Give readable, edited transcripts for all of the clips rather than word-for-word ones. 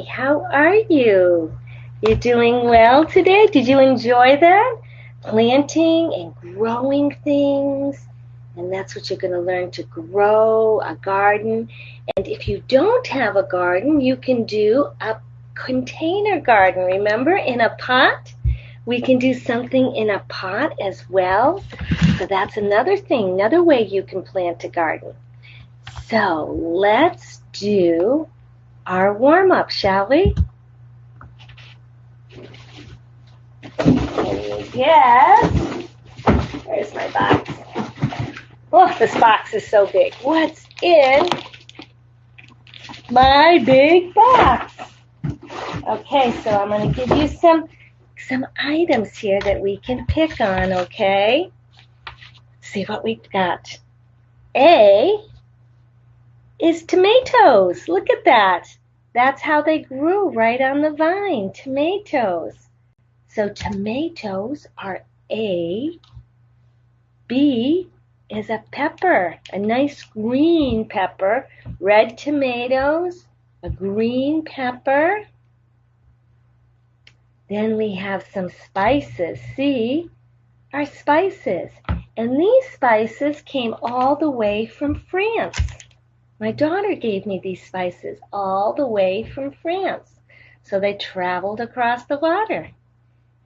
how are you? You're doing well today? Did you enjoy that? Planting and growing things. And that's what you're going to learn, to grow a garden. And if you don't have a garden, you can do a container garden. Remember, in a pot? We can do something in a pot as well. So that's another thing, another way you can plant a garden. So let's do our warm-up, shall we? Yes. Where's my box? Oh, this box is so big. What's in my big box? Okay, so I'm going to give you some items here that we can pick on, okay? Let's see what we've got. A is tomatoes. Look at that. That's how they grew, right on the vine, tomatoes. So tomatoes are A. B is a pepper, a nice green pepper. Red tomatoes, a green pepper. Then we have some spices. C are spices. And these spices came all the way from France. My daughter gave me these spices all the way from France. So they traveled across the water.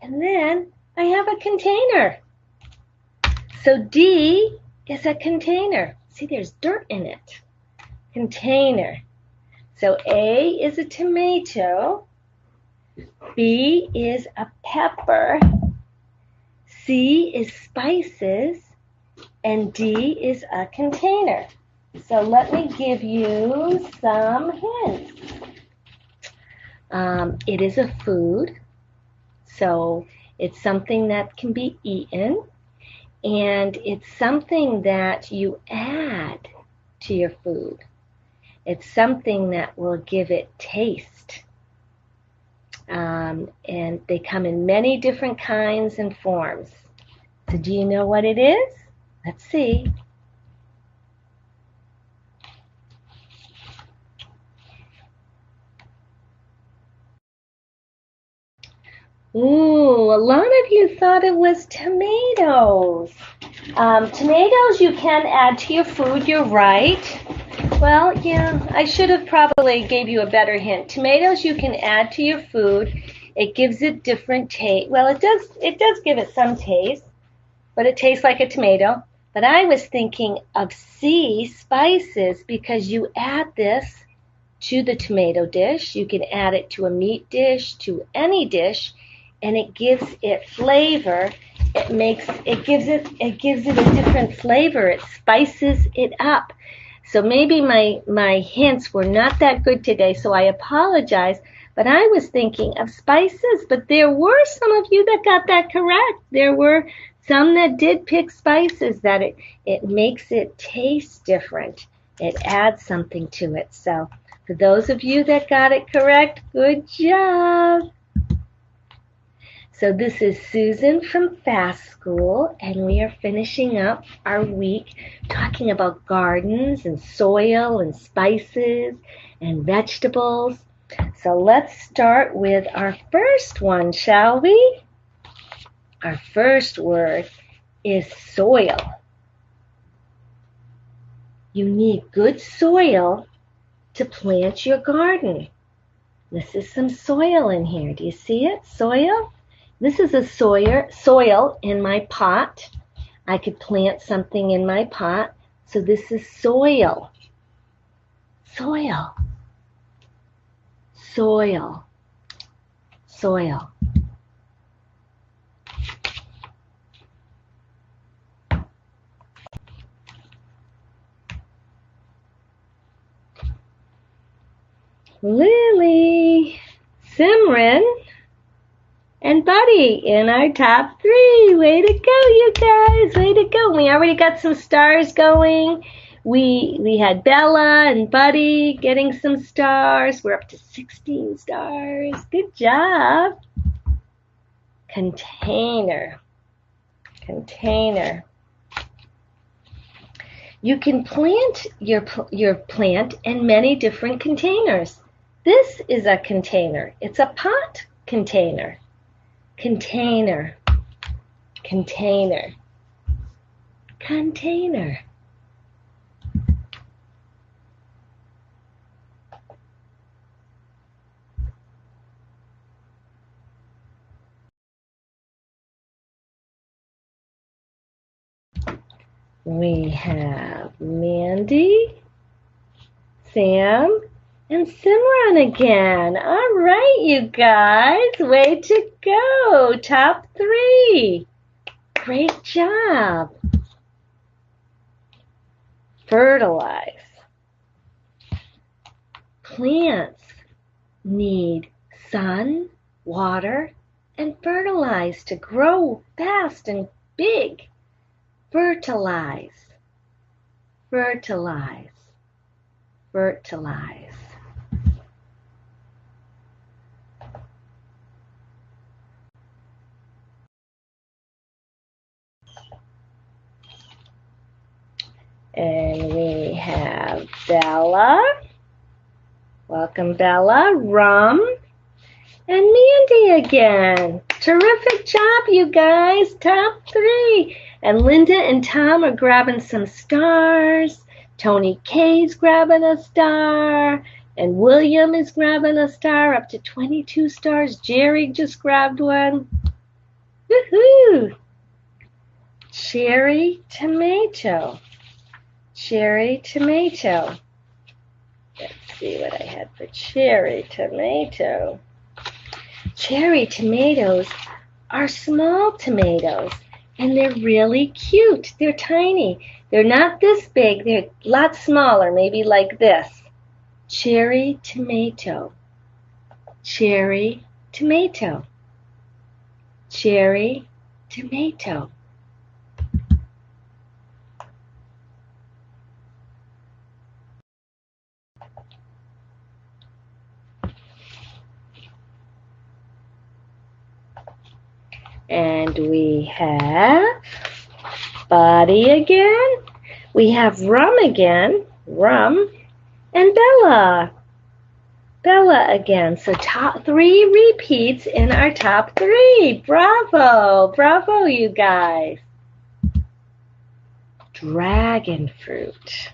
And then I have a container. So D is a container. See, there's dirt in it. Container. So A is a tomato. B is a pepper. C is spices. And D is a container. So let me give you some hints. It is a food. So it's something that can be eaten. And it's something that you add to your food. It's something that will give it taste. And they come in many different kinds and forms. So do you know what it is? Let's see. Ooh, a lot of you thought it was tomatoes. Tomatoes you can add to your food, you're right. Well, yeah, I should have probably gave you a better hint. Tomatoes you can add to your food. It gives it different taste. Well, it does give it some taste, but it tastes like a tomato. But I was thinking of C, spices, because you add this to the tomato dish. You can add it to a meat dish, to any dish, and it gives it flavor. It gives it a different flavor. It spices it up. So maybe my hints were not that good today, so I apologize. But I was thinking of spices, but there were some of you that got that correct. There were some that did pick spices, that it makes it taste different. It adds something to it. So for those of you that got it correct, good job. So this is Susan from Fast School, and we are finishing up our week talking about gardens and soil and spices and vegetables. So let's start with our first one, shall we? Our first word is soil. You need good soil to plant your garden. This is some soil in here. Do you see it? Soil? This is a soil in my pot. I could plant something in my pot. So this is soil. Soil. Soil. Soil. Lily, Simran, and Buddy in our top 3. Way to go, you guys. Way to go. We already got some stars going. We had Bella and Buddy getting some stars. We're up to 16 stars. Good job. Container. Container. You can plant your plant in many different containers. This is a container. It's a pot container. Container. Container. Container. We have Mandy, Sam, and Simran again. All right, you guys. Way to go. Top 3. Great job. Fertilize. Plants need sun, water, and fertilize to grow fast and big. Fertilize. Fertilize. Fertilize. And we have Bella. Welcome, Bella. Rum. And Mandy again. Terrific job, you guys. Top 3. And Linda and Tom are grabbing some stars. Tony K's grabbing a star. And William is grabbing a star, up to 22 stars. Jerry just grabbed one. Woohoo! Cherry tomato. Cherry tomato. Let's see what I had for cherry tomato. Cherry tomatoes are small tomatoes, and they're really cute. They're tiny. They're not this big. They're a lot smaller, maybe like this. Cherry tomato. Cherry tomato. Cherry tomato. And we have Buddy again. We have Rum again. Rum. And Bella. Bella again. So top 3 repeats in our top 3. Bravo. Bravo, you guys. Dragon fruit.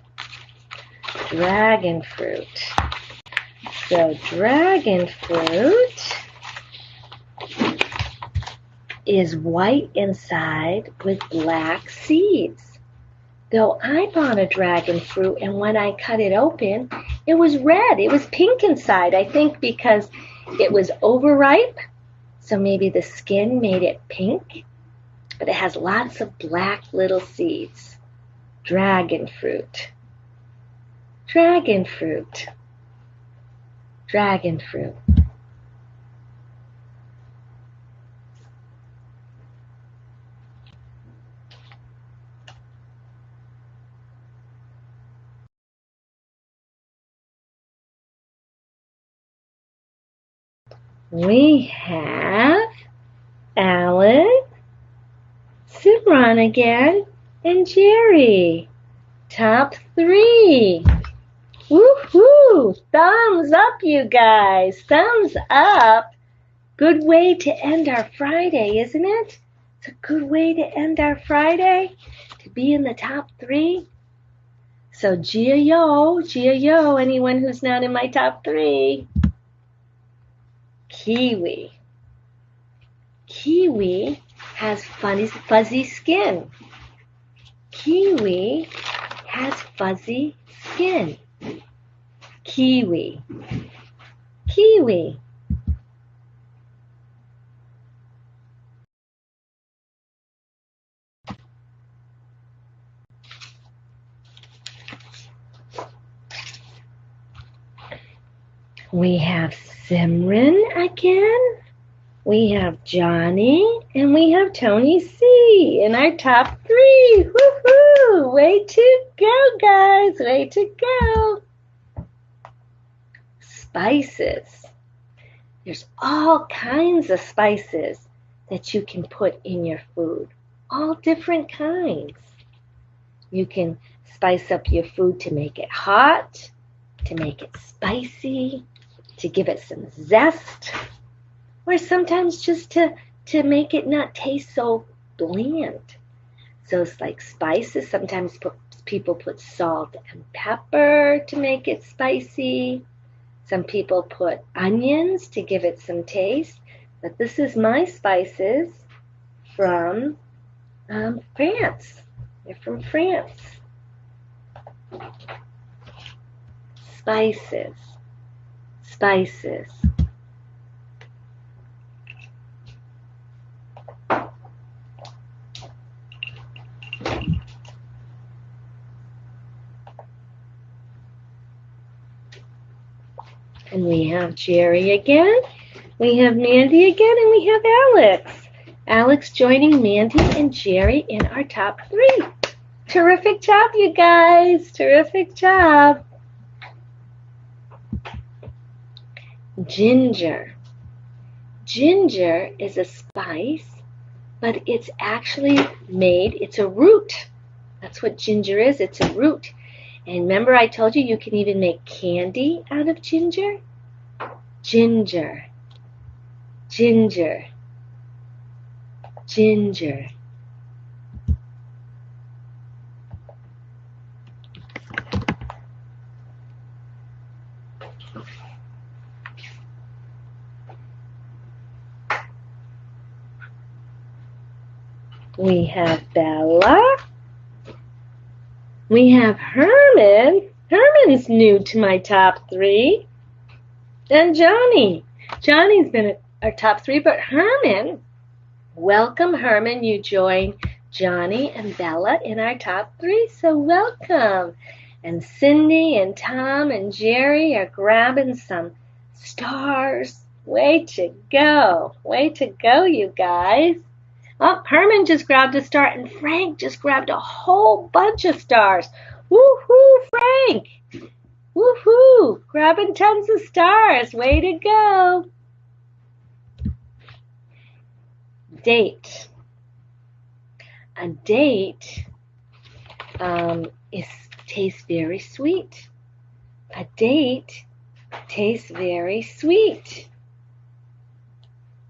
Dragon fruit. So dragon fruit is white inside with black seeds. Though I bought a dragon fruit, and when I cut it open, it was red. It was pink inside, I think because it was overripe. So maybe the skin made it pink. But it has lots of black little seeds. Dragon fruit. Dragon fruit. Dragon fruit. We have Alan, Simran again, and Jerry. Top 3. Woohoo! Thumbs up, you guys. Thumbs up. Good way to end our Friday, isn't it? It's a good way to end our Friday, to be in the top 3. So Gia yo, anyone who's not in my top 3. Kiwi. Kiwi has fuzzy skin. Kiwi has fuzzy skin. Kiwi. Kiwi. We have Simran again. We have Johnny, and we have Tony C in our top 3. Woohoo! Way to go, guys. Way to go. Spices. There's all kinds of spices that you can put in your food. All different kinds. You can spice up your food to make it hot, to make it spicy, to give it some zest, or sometimes just to make it not taste so bland. So it's like spices. Sometimes people put salt and pepper to make it spicy. Some people put onions to give it some taste. But this is my spices from France. They're from France. Spices. Spices. And we have Jerry again. We have Mandy again, and we have Alex. Alex joining Mandy and Jerry in our top 3. Terrific job, you guys. Terrific job. Ginger. Ginger is a spice, but it's actually it's a root. That's what ginger is. It's a root. And remember I told you can even make candy out of ginger? Ginger. Ginger. Ginger. We have Bella. We have Herman. Herman's new to my top 3. And Johnny. Johnny's been at our top 3, but Herman. Welcome, Herman. You join Johnny and Bella in our top 3, so welcome. And Cindy and Tom and Jerry are grabbing some stars. Way to go. Way to go, you guys. Oh, Herman just grabbed a star, and Frank just grabbed a whole bunch of stars. Woohoo, Frank! Woohoo! Grabbing tons of stars. Way to go. Date. A date tastes very sweet. A date tastes very sweet.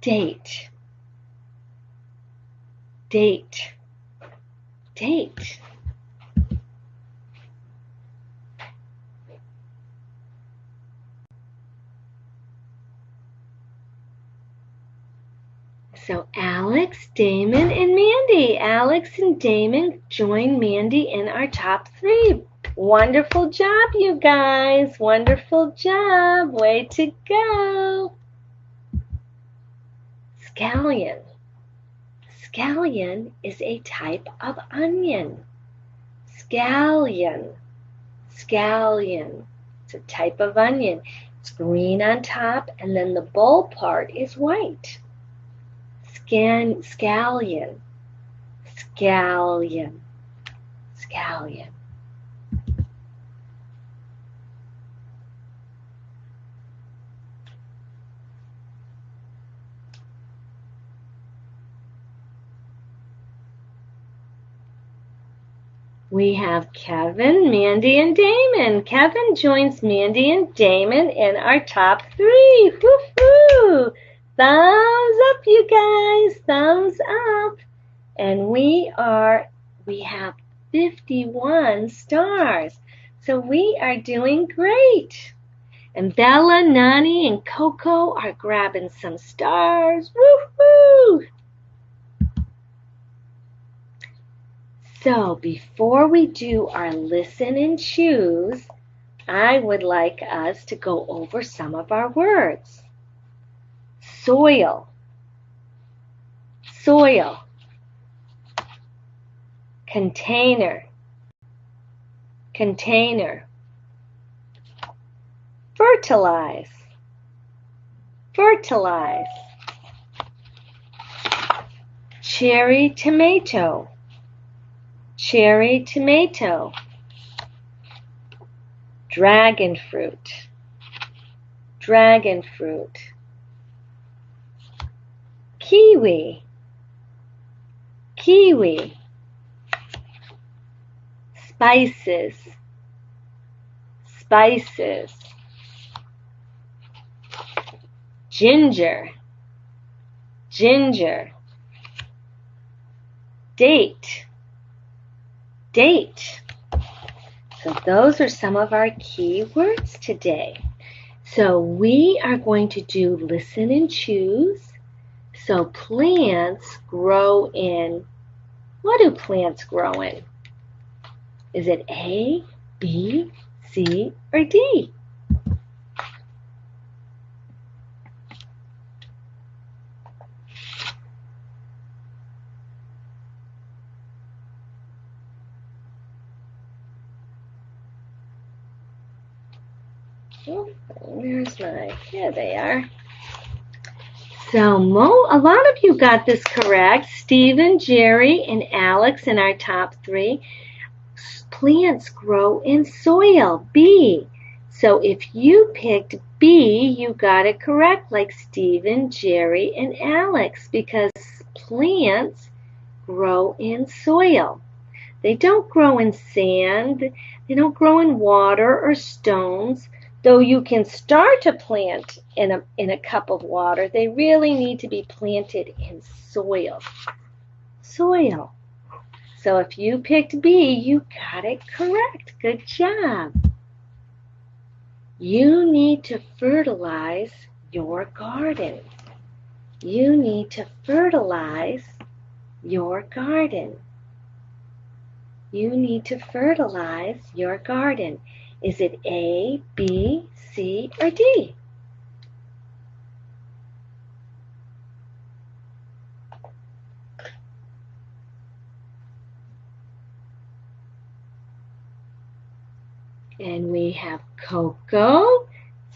Date. Date. Date. So Alex, Damon, and Mandy. Alex and Damon join Mandy in our top 3. Wonderful job, you guys. Wonderful job. Way to go. Scallion. Scallion is a type of onion. Scallion. Scallion. It's a type of onion. It's green on top, and then the bulb part is white. Scallion. Scallion. Scallion. We have Kevin, Mandy, and Damon. Kevin joins Mandy and Damon in our top 3. Woo-hoo! Thumbs up, you guys. Thumbs up. And we have 51 stars. So we are doing great. And Bella, Nani, and Coco are grabbing some stars. Woo-hoo! So before we do our listen and choose, I would like us to go over some of our words. Soil. Soil. Container. Container. Fertilize. Fertilize. Cherry tomato. Cherry tomato. Dragon fruit. Dragon fruit. Kiwi. Kiwi. Spices. Spices. ginger, ginger. Date, date. So those are some of our key words today. So we are going to do listen and choose. So plants grow in, what do plants grow in? Is it A, B, C, or D? Oh, where's my, here they are. So a lot of you got this correct. Stephen, Jerry, and Alex in our top three. Plants grow in soil, B. So if you picked B, you got it correct, like Stephen, Jerry, and Alex, because plants grow in soil. They don't grow in sand. They don't grow in water or stones. Though you can start a plant in a cup of water, they really need to be planted in soil. Soil. So if you picked B, you got it correct. Good job. You need to fertilize your garden. You need to fertilize your garden. You need to fertilize your garden. Is it A, B, C, or D? And we have Coco,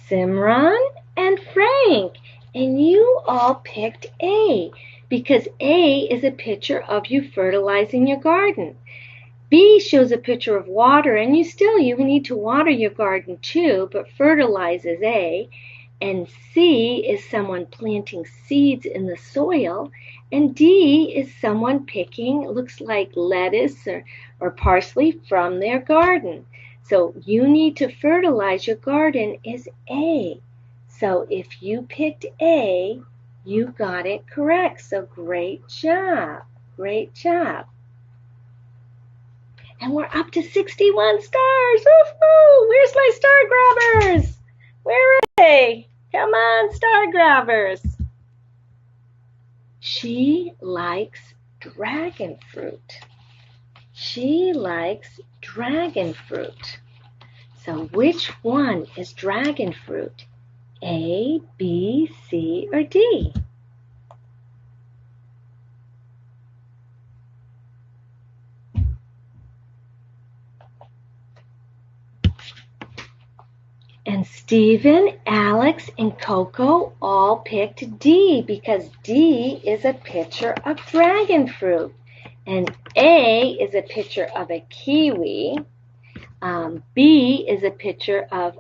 Simran, and Frank. And you all picked A because A is a picture of you fertilizing your garden. B shows a picture of water, and you need to water your garden too, but fertilize is A. And C is someone planting seeds in the soil. And D is someone picking, looks like lettuce or parsley from their garden. So you need to fertilize your garden is A. So if you picked A, you got it correct. So great job. Great job. And we're up to 61 stars. Woohoo! Where's my star grabbers? Where are they? Come on, star grabbers. She likes dragon fruit. She likes dragon fruit. So which one is dragon fruit? A, B, C, or D? And Stephen, Alex, and Coco all picked D because D is a picture of dragon fruit. And A is a picture of a kiwi. B is a picture of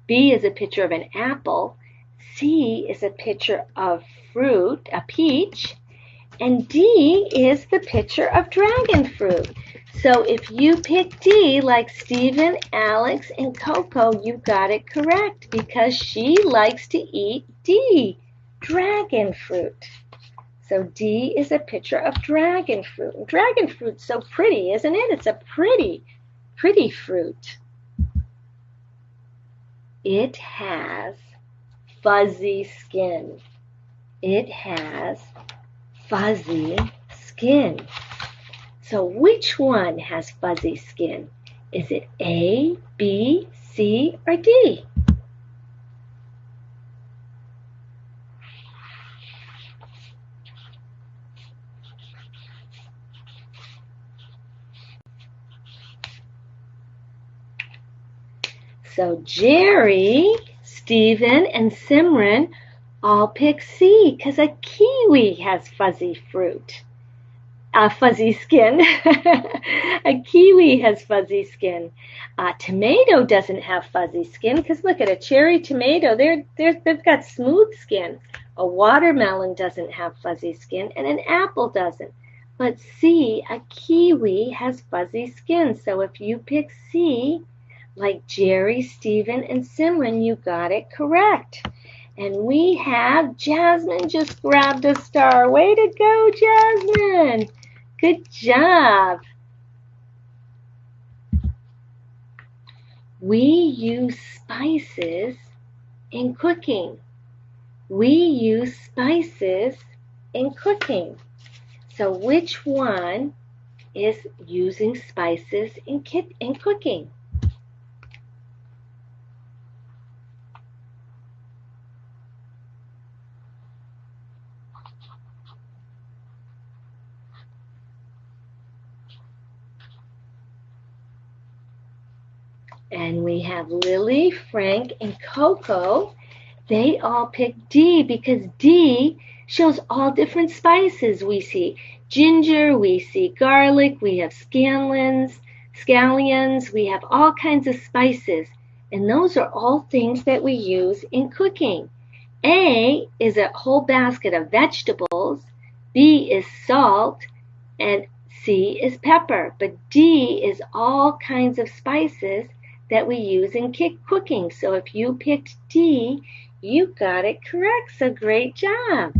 an apple. C is a picture of fruit, a peach. And D is the picture of dragon fruit. So if you pick D, like Stephen, Alex, and Coco, you got it correct because she likes to eat D, dragon fruit. So D is a picture of dragon fruit. And dragon fruit's so pretty, isn't it? It's a pretty fruit. It has fuzzy skin. It has fuzzy skin. So which one has fuzzy skin? Is it A, B, C, or D? So Jerry, Stephen, and Simran all pick C because a kiwi has fuzzy skin. A kiwi has fuzzy skin. Tomato doesn't have fuzzy skin because look at a cherry tomato. They've got smooth skin. A watermelon doesn't have fuzzy skin, and an apple doesn't. But C, a kiwi has fuzzy skin. So if you pick C, like Jerry, Stephen, and Simran, you got it correct. And we have Jasmine just grabbed a star. Way to go, Jasmine. Good job. We use spices in cooking. We use spices in cooking. So which one is using spices in cooking? And we have Lily, Frank, and Coco. They all picked D because D shows all different spices. We see ginger, we see garlic, we have scallions, we have all kinds of spices. And those are all things that we use in cooking. A is a whole basket of vegetables, B is salt, and C is pepper. But D is all kinds of spices that we use in cooking. So if you picked D, you got it correct, so great job.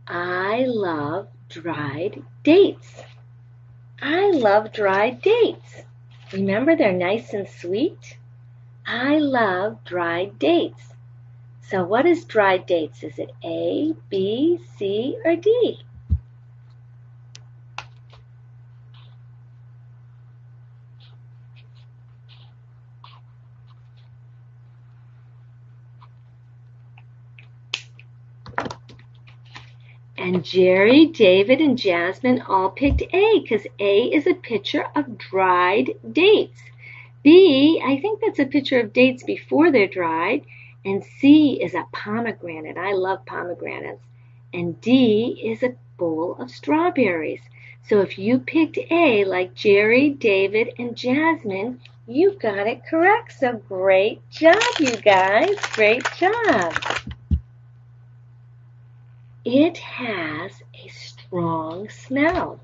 I love dried dates. I love dried dates. Remember, they're nice and sweet? I love dried dates. So what is dried dates? Is it A, B, C, or D? And Jerry, David, and Jasmine all picked A because A is a picture of dried dates. B, I think that's a picture of dates before they're dried. And C is a pomegranate. I love pomegranates. And D is a bowl of strawberries. So if you picked A like Jerry, David, and Jasmine, you got it correct. So great job, you guys. Great job. It has a strong smell.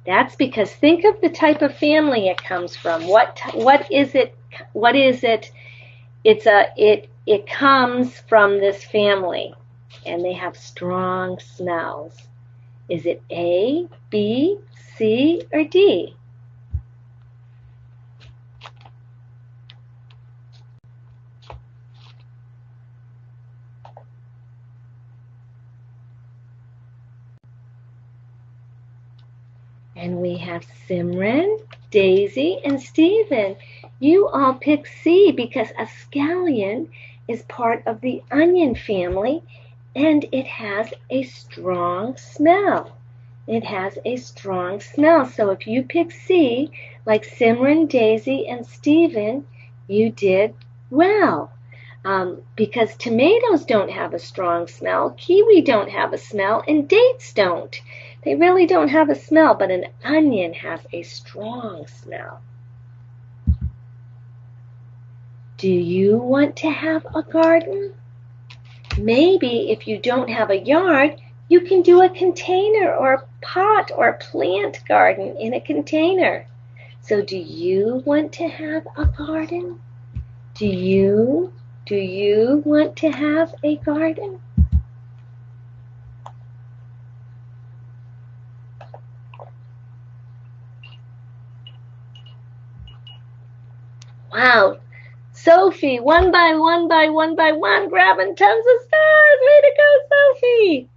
That's because think of the type of family it comes from. What is it? What is it? It comes from this family, and they have strong smells. Is it A, B, C, or D? And we have Simran, Daisy, and Stephen. You all pick C because a scallion is part of the onion family and it has a strong smell. It has a strong smell. So if you pick C, like Simran, Daisy, and Stephen, you did well. Because tomatoes don't have a strong smell, kiwi don't have a smell, and dates don't. They really don't have a smell, but an onion has a strong smell. Do you want to have a garden? Maybe if you don't have a yard, you can do a container or a pot or a plant garden in a container. So do you want to have a garden? Do you want to have a garden? Wow, Sophie, one by one, grabbing tons of stars. Way to go, Sophie.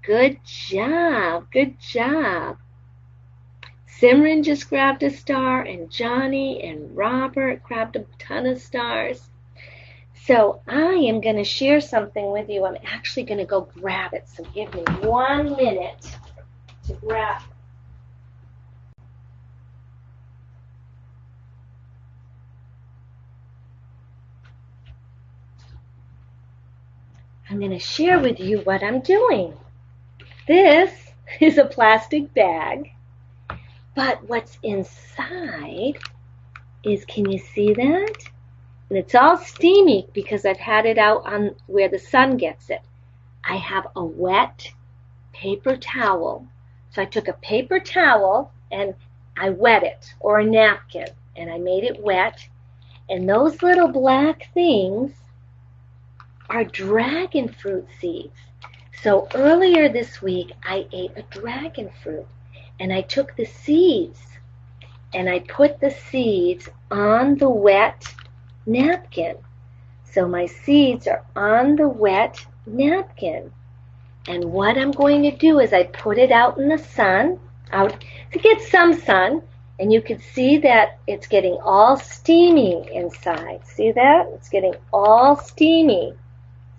Good job, good job. Simran just grabbed a star, and Johnny and Robert grabbed a ton of stars. So I am going to share something with you. I'm actually going to go grab it. So give me 1 minute to grab. I'm going to share with you what I'm doing. This is a plastic bag, but what's inside is, can you see that? And it's all steamy because I've had it out on where the sun gets it. I have a wet paper towel. So I took a paper towel and I wet it, or a napkin, and I made it wet. And those little black things are dragon fruit seeds. So earlier this week, I ate a dragon fruit, and I took the seeds, and I put the seeds on the wet napkin. So my seeds are on the wet napkin. And what I'm going to do is I put it out in the sun, out to get some sun, and you can see that it's getting all steamy inside. See that? It's getting all steamy.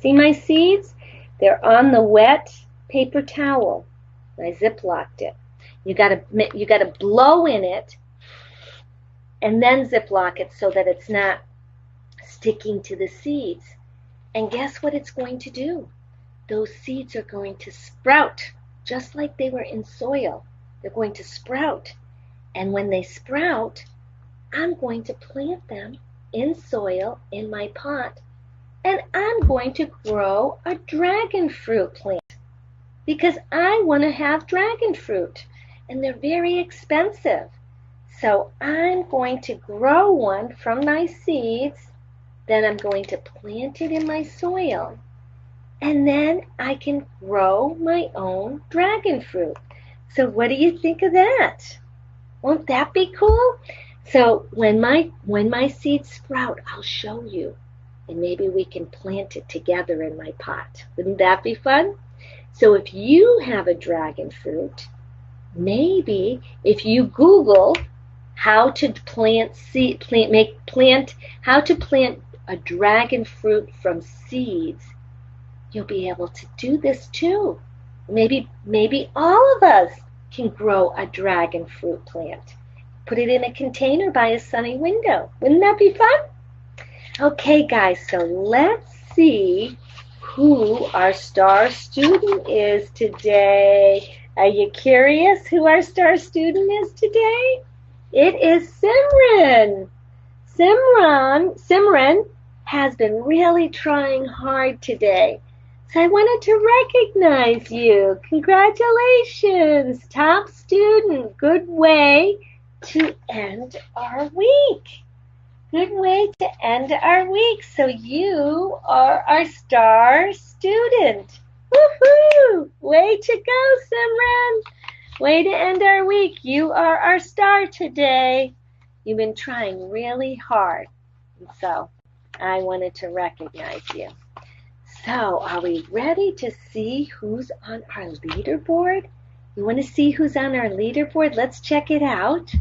See my seeds? They're on the wet paper towel. I ziplocked it. You gotta blow in it and then ziplock it so that it's not sticking to the seeds. And guess what it's going to do? Those seeds are going to sprout just like they were in soil. They're going to sprout. And when they sprout, I'm going to plant them in soil in my pot. And I'm going to grow a dragon fruit plant because I want to have dragon fruit. And they're very expensive. So I'm going to grow one from my seeds. Then I'm going to plant it in my soil. And then I can grow my own dragon fruit. So what do you think of that? Won't that be cool? So when my seeds sprout, I'll show you. And maybe we can plant it together in my pot. Wouldn't that be fun? So if you have a dragon fruit, maybe if you Google how to plant a dragon fruit from seeds, you'll be able to do this too. Maybe all of us can grow a dragon fruit plant. Put it in a container by a sunny window. Wouldn't that be fun? Okay, guys, so let's see who our star student is today. Are you curious who our star student is today? It is Simran. Simran has been really trying hard today. So I wanted to recognize you. Congratulations, top student. Good way to end our week. Good way to end our week. So you are our star student. Woohoo! Way to go, Simran. Way to end our week. You are our star today. You've been trying really hard. And so I wanted to recognize you. So, are we ready to see who's on our leaderboard? You want to see who's on our leaderboard? Let's check it out.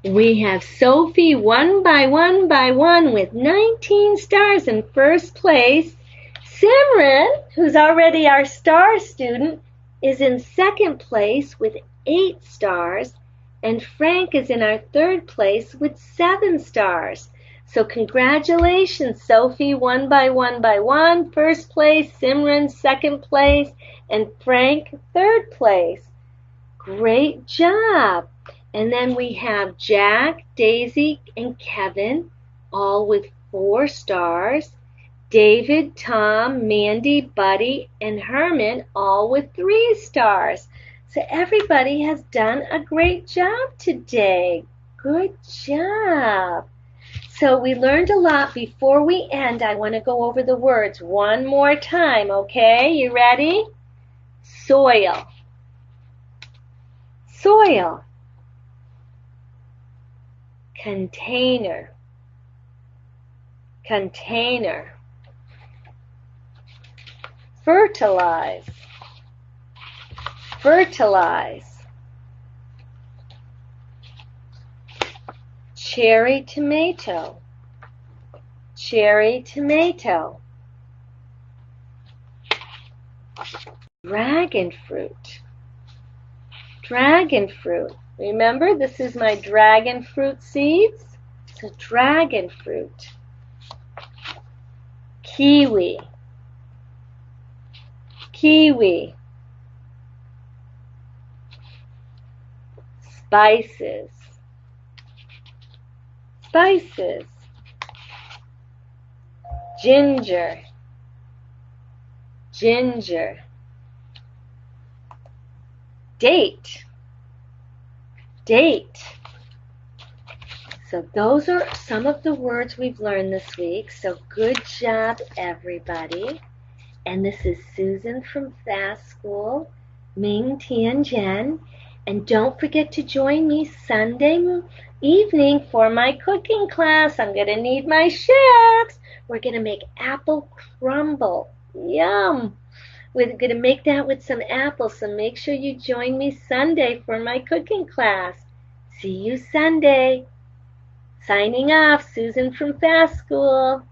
We have Sophie 1 by 1 by 1 with 19 stars in first place. Simran, who's already our star student, is in second place with 8 stars. And Frank is in our third place with 7 stars. So congratulations, Sophie, 1 by 1 by 1, first place, Simran, second place, and Frank, third place. Great job. And then we have Jack, Daisy, and Kevin, all with 4 stars. David, Tom, Mandy, Buddy, and Herman, all with 3 stars. So everybody has done a great job today. Good job. So we learned a lot. Before we end, I want to go over the words one more time, okay? You ready? Soil. Soil. Container. Container. Fertilize. Fertilize. Cherry tomato. Cherry tomato. Dragon fruit. Dragon fruit. Remember, this is my dragon fruit seeds. So dragon fruit. Kiwi. Kiwi. Spices. Spices. Ginger. Ginger. Date. Date. So those are some of the words we've learned this week. So good job, everybody. And this is Susan from Fast School, Ming, Tian, Jen. And don't forget to join me Sunday evening for my cooking class. I'm going to need my chefs. We're going to make apple crumble. Yum! We're going to make that with some apples, so make sure you join me Sunday for my cooking class. See you Sunday. Signing off, Susan from Fast School.